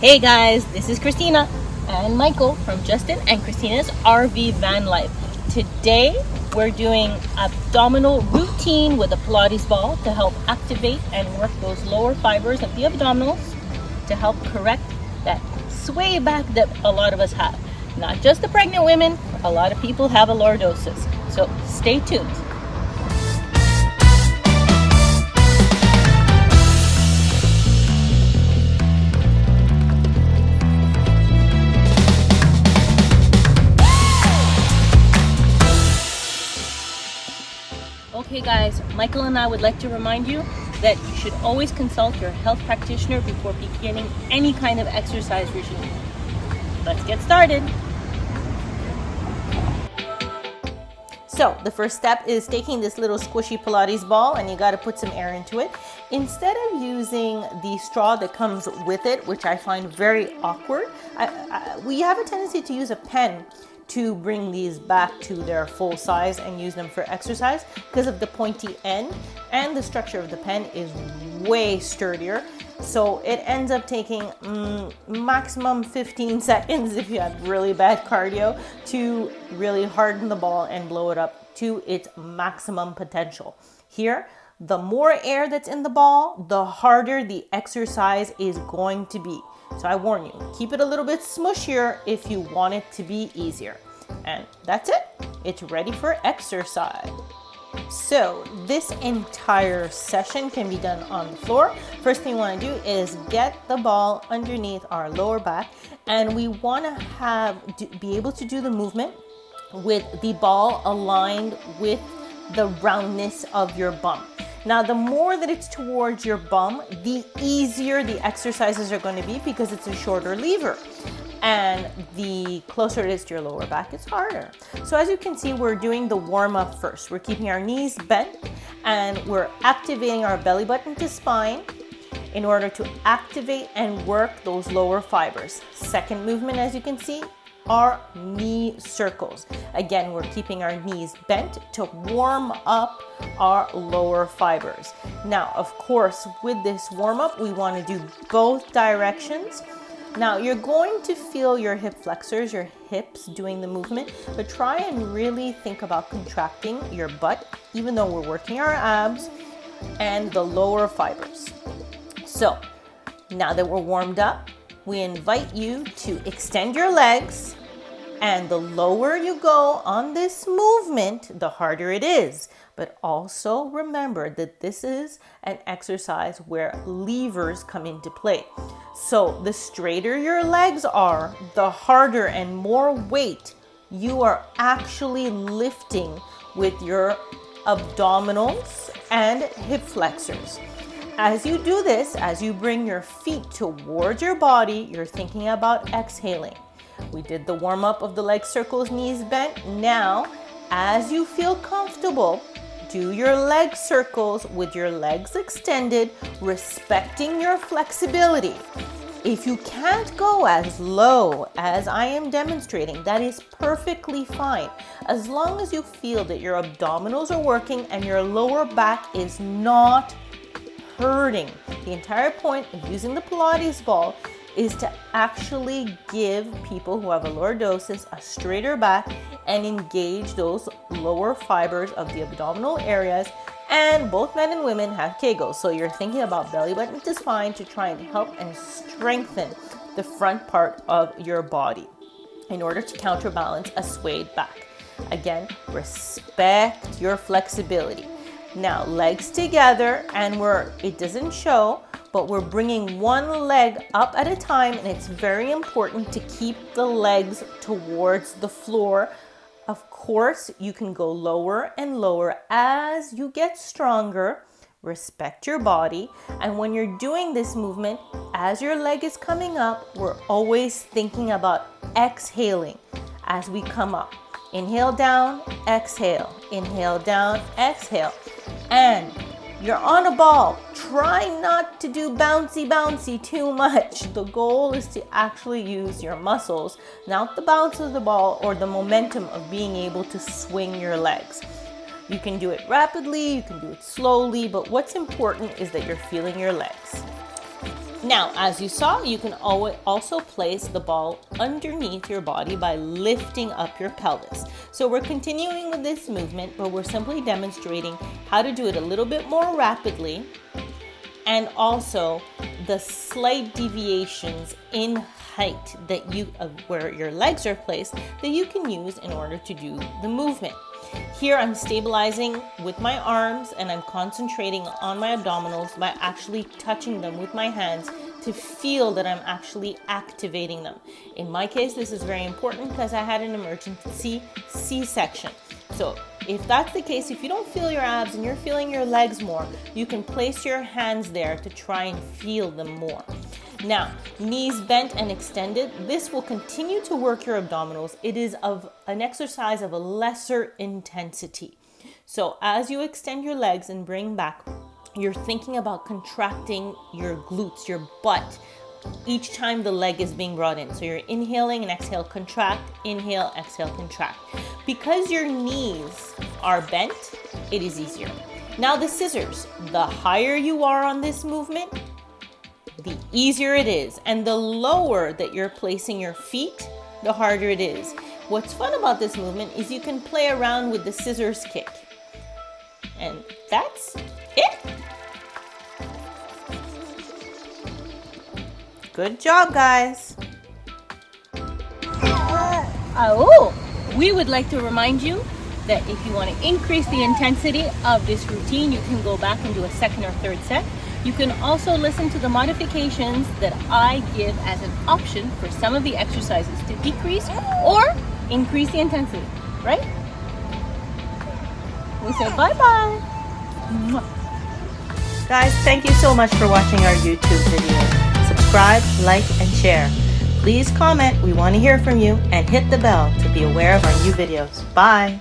Hey guys, this is Christina and Michael from Justin and Christina's RV Van Life. Today we're doing abdominal routine with a Pilates ball to help activate and work those lower fibers of the abdominals to help correct that sway back that a lot of us have. Not just the pregnant women, a lot of people have a lordosis. So stay tuned. Okay guys, Michael and I would like to remind you that you should always consult your health practitioner before beginning any kind of exercise regime. Let's get started. So the first step is taking this little squishy Pilates ball, and you got to put some air into it. Instead of using the straw that comes with it, which I find very awkward, we have a tendency to use a pen to bring these back to their full size and use them for exercise because of the pointy end, and the structure of the pen is way sturdier. So it ends up taking maximum 15 seconds if you have really bad cardio to really harden the ball and blow it up to its maximum potential. Here, the more air that's in the ball, the harder the exercise is going to be. So I warn you, keep it a little bit smushier if you want it to be easier. And that's it. It's ready for exercise. So this entire session can be done on the floor. First thing you want to do is get the ball underneath our lower back, and we want to be able to do the movement with the ball aligned with the roundness of your bum. Now, the more that it's towards your bum, the easier the exercises are going to be because it's a shorter lever. And the closer it is to your lower back, it's harder. So as you can see, we're doing the warm up first. We're keeping our knees bent and we're activating our belly button to spine in order to activate and work those lower fibers. Second movement, as you can see, are knee circles. Again, we're keeping our knees bent to warm up our lower fibers. Now, of course, with this warm up, we want to do both directions. Now, you're going to feel your hip flexors, your hips doing the movement, but try and really think about contracting your butt, even though we're working our abs and the lower fibers. So now that we're warmed up, we invite you to extend your legs, and the lower you go on this movement, the harder it is. But also remember that this is an exercise where levers come into play. So the straighter your legs are, the harder and more weight you are actually lifting with your abdominals and hip flexors. As you do this, as you bring your feet towards your body, you're thinking about exhaling. We did the warm up of the leg circles, knees bent. Now, as you feel comfortable, do your leg circles with your legs extended, respecting your flexibility. If you can't go as low as I am demonstrating, that is perfectly fine. As long as you feel that your abdominals are working and your lower back is not hurting. The entire point of using the Pilates ball is to actually give people who have a lordosis a straighter back and engage those lower fibers of the abdominal areas. And both men and women have Kegels, so you're thinking about belly button to spine to try and help and strengthen the front part of your body in order to counterbalance a swayed back. Again, respect your flexibility. Now, legs together, and it doesn't show, but we're bringing one leg up at a time, and it's very important to keep the legs towards the floor. Of course, you can go lower and lower as you get stronger. Respect your body. And when you're doing this movement, as your leg is coming up, we're always thinking about exhaling as we come up. Inhale down, exhale. Inhale down, exhale. And you're on a ball. Try not to do bouncy too much. The goal is to actually use your muscles, not the bounce of the ball or the momentum of being able to swing your legs. You can do it rapidly, you can do it slowly, but what's important is that you're feeling your legs. Now, as you saw, you can also place the ball underneath your body by lifting up your pelvis. So we're continuing with this movement, but we're simply demonstrating how to do it a little bit more rapidly, and also the slight deviations in height that where your legs are placed that you can use in order to do the movement. Here I'm stabilizing with my arms and I'm concentrating on my abdominals by actually touching them with my hands to feel that I'm actually activating them. In my case, this is very important because I had an emergency C-section. So if that's the case, if you don't feel your abs and you're feeling your legs more, you can place your hands there to try and feel them more. Now, knees bent and extended, this will continue to work your abdominals. It is an exercise of a lesser intensity. So as you extend your legs and bring back, you're thinking about contracting your glutes, your butt, each time the leg is being brought in. So you're inhaling and exhale, contract, inhale, exhale, contract. Because your knees are bent, it is easier. Now the scissors, the higher you are on this movement, the easier it is. And the lower that you're placing your feet, the harder it is. What's fun about this movement is you can play around with the scissors kick. And that's it. Good job, guys. We would like to remind you that if you want to increase the intensity of this routine, you can go back and do a second or third set. You can also listen to the modifications that I give as an option for some of the exercises to decrease or increase the intensity, right? We say bye-bye. Guys, thank you so much for watching our YouTube video. Subscribe, like, and share. Please comment, we want to hear from you, and hit the bell to be aware of our new videos. Bye!